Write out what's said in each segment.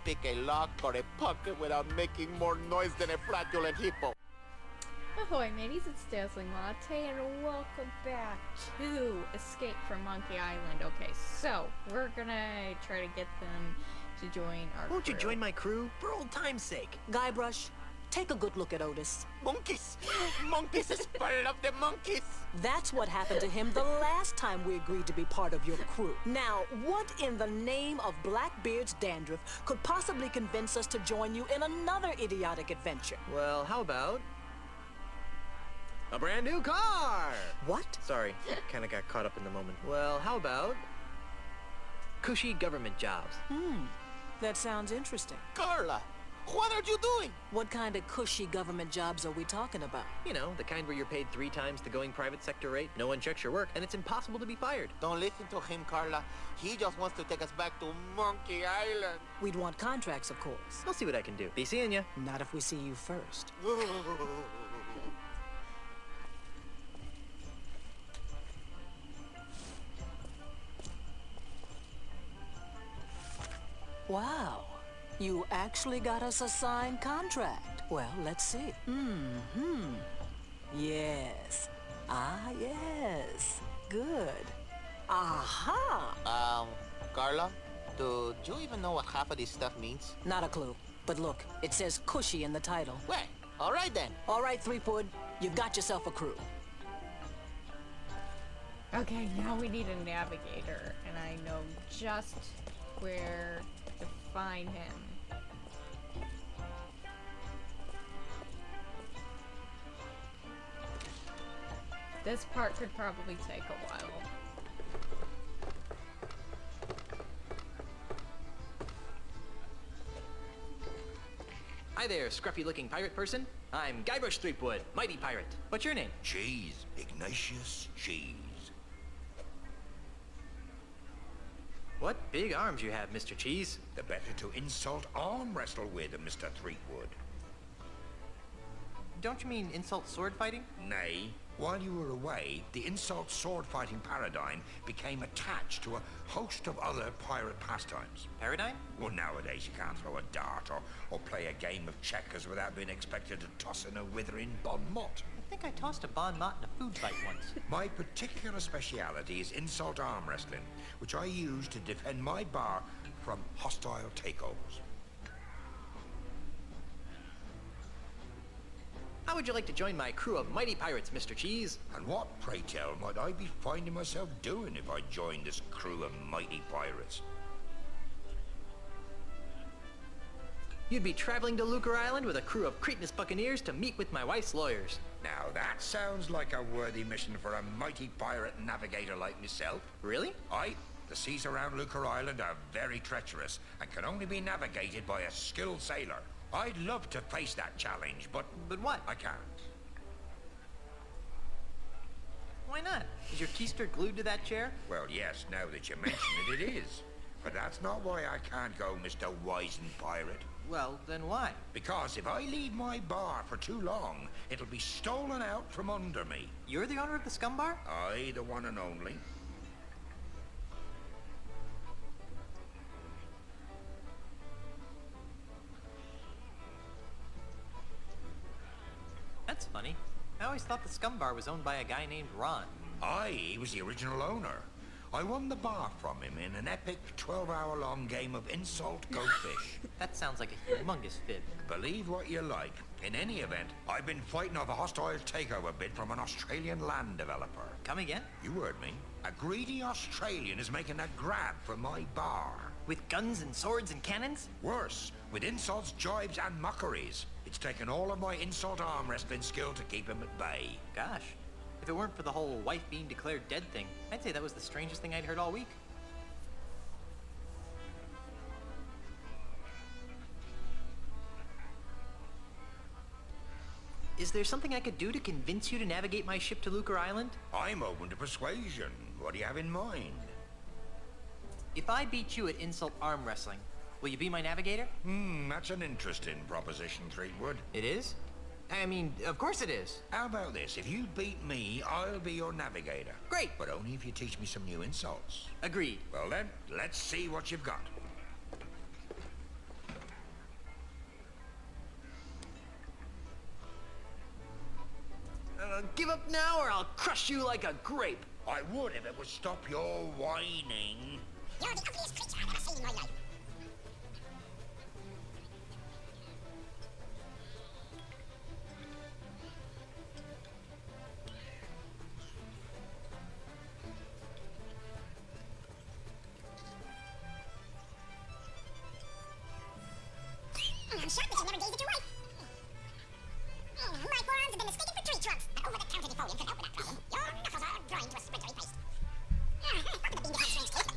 pick a lock or a pocket without making more noise than a flatulent hippo. Ahoy mateys, it's Dazzling Latte and welcome back to Escape from Monkey Island. Okay, so we're gonna try to get them to join our Won't crew. you join my crew? For old time's sake. Guybrush, take a good look at Otis. Monkeys! Monkeys is part of the monkeys! That's what happened to him the last time we agreed to be part of your crew. Now, what in the name of Blackbeard's dandruff could possibly convince us to join you in another idiotic adventure? Well, how about a brand new car? What? Sorry, kinda got caught up in the moment. Well, how about cushy government jobs? That sounds interesting. Carla, what are you doing? What kind of cushy government jobs are we talking about? You know, the kind where you're paid 3 times the going private sector rate, no one checks your work, and it's impossible to be fired. Don't listen to him, Carla. He just wants to take us back to Monkey Island. We'd want contracts, of course. I'll see what I can do. Be seeing ya. Not if we see you first. Wow. You actually got us a signed contract. Well, let's see. Yes. Ah, yes. Good. Aha! Carla, do you even know what half of this stuff means? Not a clue. But look, it says cushy in the title. Well, all right then. All right, Threepwood, you've got yourself a crew. Okay, now we need a navigator, and I know just where to find him. This part could probably take a while. Hi there, scruffy-looking pirate person. I'm Guybrush Threepwood, mighty pirate. What's your name? Cheese. Ignatius Cheese. What big arms you have, Mr. Cheese. The better to insult arm wrestle with, Mr. Threepwood. Don't you mean insult sword fighting? Nay, while you were away, the insult sword fighting paradigm became attached to a host of other pirate pastimes. Paradigm? Well, nowadays you can't throw a dart or play a game of checkers without being expected to toss in a withering bon mot. I think I tossed a bon mot in a food fight once. My particular speciality is insult arm wrestling, which I use to defend my bar from hostile takeovers. How would you like to join my crew of mighty pirates, Mr. Cheese? And what, pray tell, might I be finding myself doing if I joined this crew of mighty pirates? You'd be traveling to Lucre Island with a crew of cretinous buccaneers to meet with my wife's lawyers. Now that sounds like a worthy mission for a mighty pirate navigator like myself. Really? Aye, the seas around Lucre Island are very treacherous and can only be navigated by a skilled sailor. I'd love to face that challenge, but what? I can't. Why not? Is your keister glued to that chair? Well, yes, now that you mention it, it is. But that's not why I can't go, Mr. Wizened Pirate. Well, then why? Because if I leave my bar for too long, it'll be stolen out from under me. You're the owner of the scum bar? I, the one and only. That's funny. I always thought the scum bar was owned by a guy named Ron. Aye, he was the original owner. I won the bar from him in an epic 12-hour-long game of insult go fish. That sounds like a humongous fib. Believe what you like. In any event, I've been fighting off a hostile takeover bid from an Australian land developer. Come again? You heard me. A greedy Australian is making a grab for my bar. With guns and swords and cannons? Worse, with insults, jibes, and mockeries. It's taken all of my insult arm wrestling skill to keep him at bay. Gosh. If it weren't for the whole wife being declared dead thing, I'd say that was the strangest thing I'd heard all week. Is there something I could do to convince you to navigate my ship to Lucre Island? I'm open to persuasion. What do you have in mind? If I beat you at insult arm wrestling, will you be my navigator? That's an interesting proposition, Threepwood. It is? I mean, of course it is. How about this? If you beat me, I'll be your navigator. Great. But only if you teach me some new insults. Agreed. Well then, let's see what you've got. Give up now or I'll crush you like a grape. I would if it would stop your whining. You're the ugliest creature I've ever seen in my life. I'm shocked that you never gazed at your wife. My forearms have been mistaken for tree trunks. An over-the-counter defoliant can help with that problem. Your knuckles are growing to a splintery paste. Fuck the bean to have strange taste.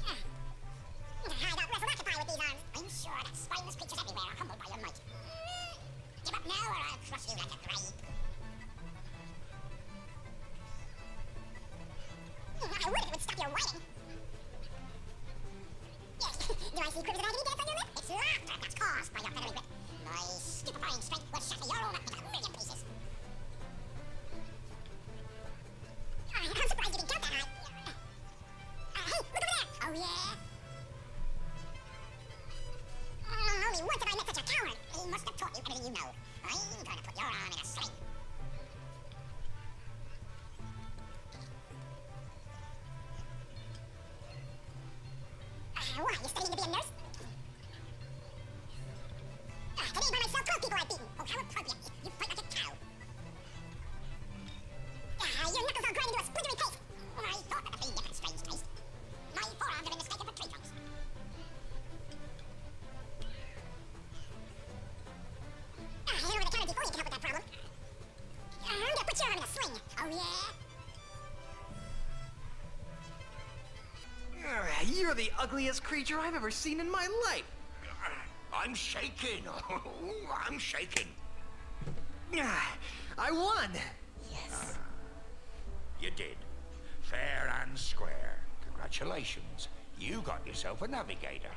I don't wrestle occupy with these arms. I'm sure that spineless creatures everywhere are humbled by your might. Give up now or I'll crush you like a grape. I would if it would stop your whining. Yes. Do I see quivers of agony dance on your lip? It's laughter that's caused by your feathery grip. My stupefying strength will shatter your own into a million pieces. I'm surprised you didn't count that high. Hey, look over there! Oh, yeah? Only once have I met such a coward. He must have taught you everything you know. I'm going to put your arm in a sling. What, you studying to be a nurse? Today by myself, 12 people I've beaten. Oh, how appropriate. You fight like a cow. Your knuckles are grinding to a splintery paste. I thought that the pain different strange taste. My forearms have been mistaken for tree trunks. Head over the counter before you can help with that problem. I'm gonna put your arm in a sling. Oh, yeah? You're the ugliest creature I've ever seen in my life. I'm shaking. I'm shaking. I won. Yes. You did. Fair and square. Congratulations. You got yourself a navigator.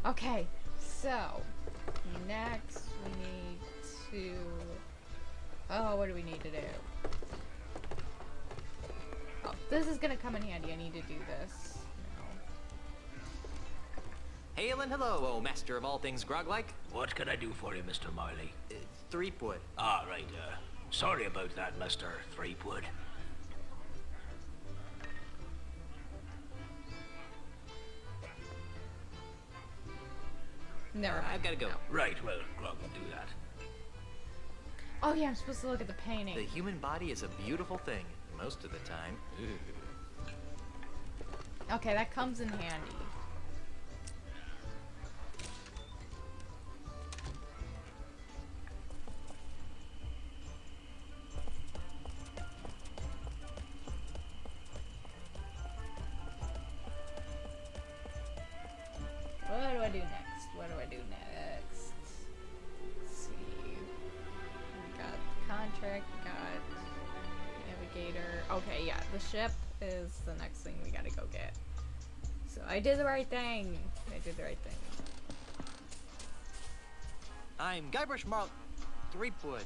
Okay, so next we need to. Oh, what do we need to do? Oh, this is gonna come in handy. I need to do this. Hail and hello, oh master of all things grog-like. What can I do for you, Mr. Marley? Threepwood. Ah, right, sorry about that, Mr. Threepwood. Never mind. I've got to go. Right, well, Grog will do that. Oh yeah, I'm supposed to look at the painting. The human body is a beautiful thing, most of the time. Okay, that comes in handy. What do I do next? What do I do next? Let's see. We got contract, we got navigator. Okay, yeah, the ship is the next thing we gotta go get. So I did the right thing. I did the right thing. I'm Guybrush Threepwood,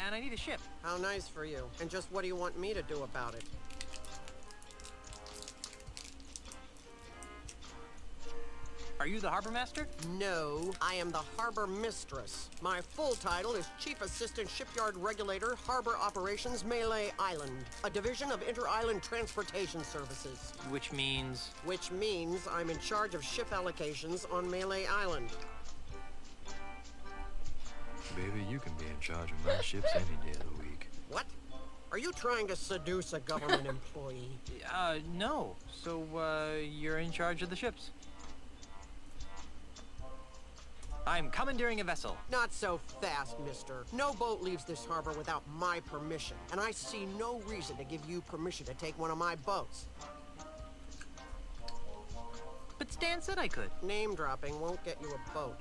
and I need a ship. How nice for you. And just what do you want me to do about it? Are you the harbor master? No, I am the harbor mistress. My full title is Chief Assistant Shipyard Regulator, Harbor Operations, Melee Island, a division of Inter-Island Transportation Services. Which means... Which means I'm in charge of ship allocations on Melee Island. Baby, you can be in charge of my ships any day of the week. What? Are you trying to seduce a government employee? No. So, you're in charge of the ships? I'm commandeering a vessel. Not so fast, mister. No boat leaves this harbor without my permission, and I see no reason to give you permission to take one of my boats. But Stan said I could. Name dropping won't get you a boat.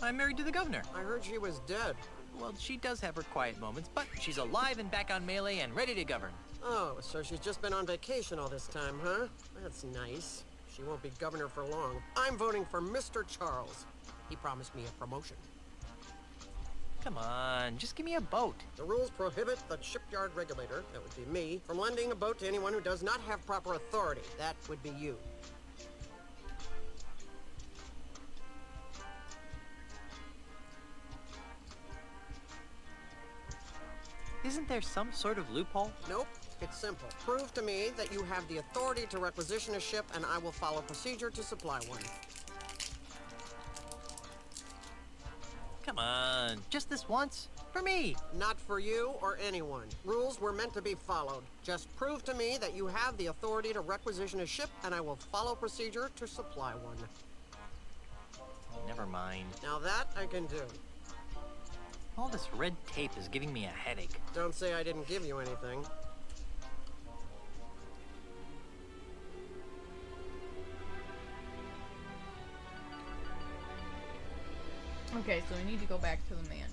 I'm married to the governor. I heard she was dead. Well, she does have her quiet moments, but she's alive and back on Melee and ready to govern. Oh, so she's just been on vacation all this time, huh? That's nice. She won't be governor for long. I'm voting for Mr. Charles. He promised me a promotion. Come on, just give me a boat. The rules prohibit the shipyard regulator, that would be me, from lending a boat to anyone who does not have proper authority. That would be you. Isn't there some sort of loophole? Nope. It's simple. Prove to me that you have the authority to requisition a ship, and I will follow procedure to supply one. Come on, just this once? For me! Not for you or anyone. Rules were meant to be followed. Just prove to me that you have the authority to requisition a ship, and I will follow procedure to supply one. Never mind. Now that I can do. All this red tape is giving me a headache. Don't say I didn't give you anything. Okay, so we need to go back to the mansion.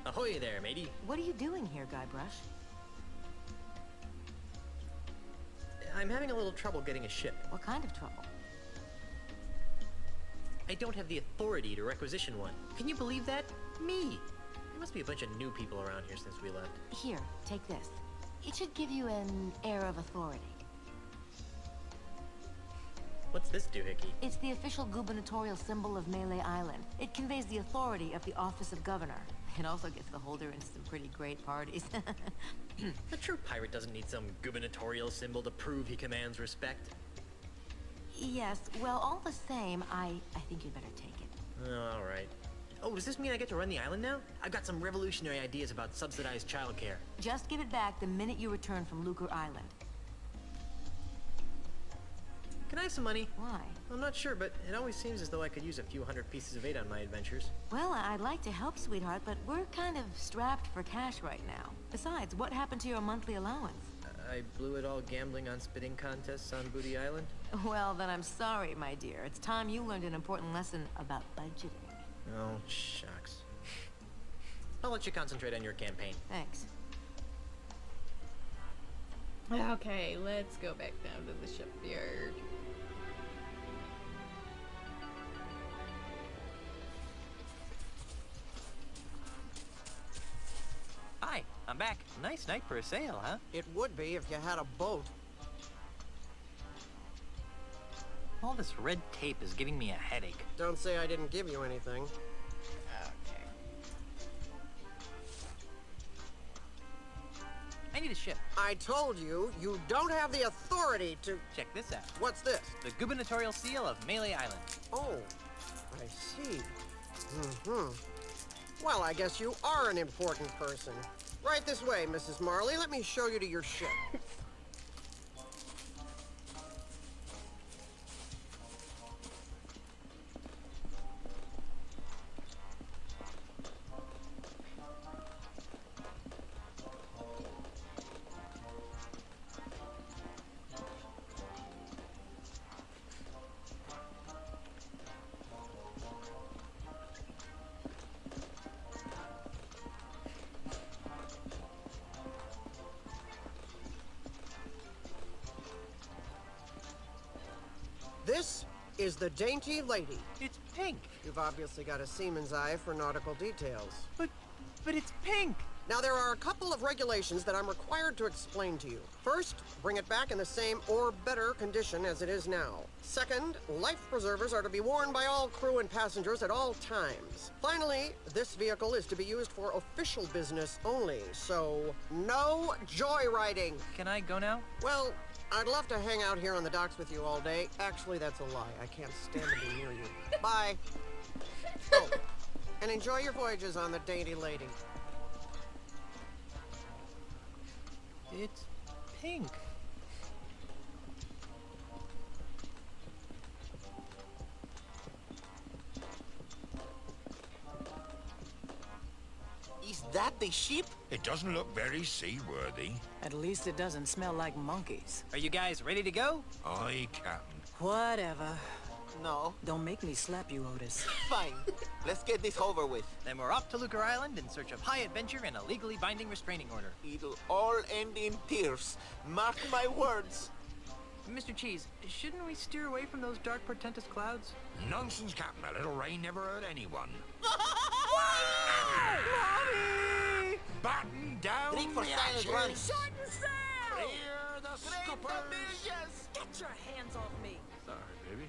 Ahoy there, matey. What are you doing here, Guybrush? I'm having a little trouble getting a ship. What kind of trouble? I don't have the authority to requisition one. Can you believe that? Me! There must be a bunch of new people around here since we left. Here, take this. It should give you an air of authority. What's this doohickey? It's the official gubernatorial symbol of Melee Island. It conveys the authority of the office of governor. It also gets the holder into some pretty great parties. A true pirate doesn't need some gubernatorial symbol to prove he commands respect. Yes, well, all the same, I think you'd better take it. Oh, all right. Oh, does this mean I get to run the island now? I've got some revolutionary ideas about subsidized childcare. Just give it back the minute you return from Lucre Island. Can I have some money? Why? I'm not sure, but it always seems as though I could use a few hundred pieces of 8 on my adventures. Well, I'd like to help, sweetheart, but we're kind of strapped for cash right now. Besides, what happened to your monthly allowance? I blew it all gambling on spitting contests on Booty Island. Well, then I'm sorry, my dear. It's time you learned an important lesson about budgeting. Oh, shucks. I'll let you concentrate on your campaign. Thanks. Okay, let's go back down to the shipyard. Hi, I'm back. Nice night for a sail, huh? It would be if you had a boat. All this red tape is giving me a headache. Don't say I didn't give you anything. Okay. I need a ship. I told you, you don't have the authority to... Check this out. What's this? The gubernatorial seal of Melee Island. Oh, I see. Well, I guess you are an important person. Right this way, Mrs. Marley. Let me show you to your ship. This is the Dainty Lady. It's pink. You've obviously got a seaman's eye for nautical details. But it's pink. Now, there are a couple of regulations that I'm required to explain to you. First, bring it back in the same or better condition as it is now. Second, life preservers are to be worn by all crew and passengers at all times. Finally, this vehicle is to be used for official business only, so no joyriding. Can I go now? Well, I'd love to hang out here on the docks with you all day. Actually, that's a lie. I can't stand to be near you. Bye. Oh, and enjoy your voyages on the Dainty Lady. It's pink. Is that the ship? It doesn't look very seaworthy. At least it doesn't smell like monkeys. Are you guys ready to go? Aye, Captain. Whatever. No. Don't make me slap you, Otis. Fine. Let's get this over with. Then we're off to Lucre Island in search of high adventure and a legally binding restraining order. It'll all end in tears. Mark my words. Mr. Cheese, shouldn't we steer away from those dark, portentous clouds? Nonsense, Captain. A little rain never hurt anyone. Mommy! Batten down Drink for the silent hatches. running. Shorten sail! Clear the scuppers. Get your hands off me! Sorry, baby.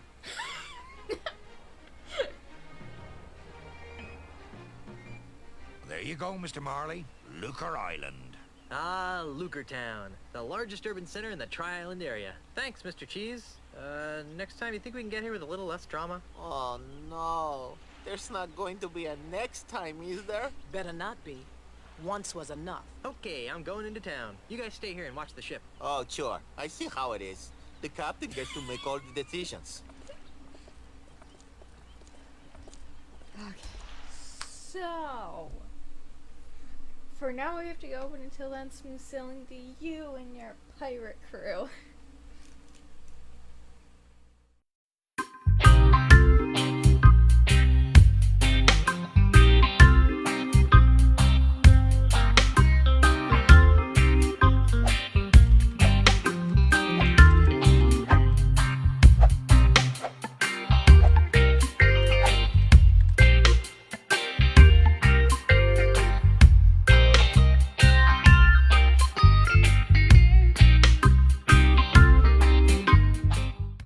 There you go, Mr. Marley. Lucre Island. Ah, Lucre Town, the largest urban center in the Tri-Island area. Thanks, Mr. Cheese. Next time, you think we can get here with a little less drama? Oh no. There's not going to be a next time, is there? Better not be. Once was enough. Okay, I'm going into town. You guys stay here and watch the ship. Oh, sure. I see how it is. The captain gets to make all the decisions. Okay. So, for now we have to go, but until then, smooth sailing to you and your pirate crew.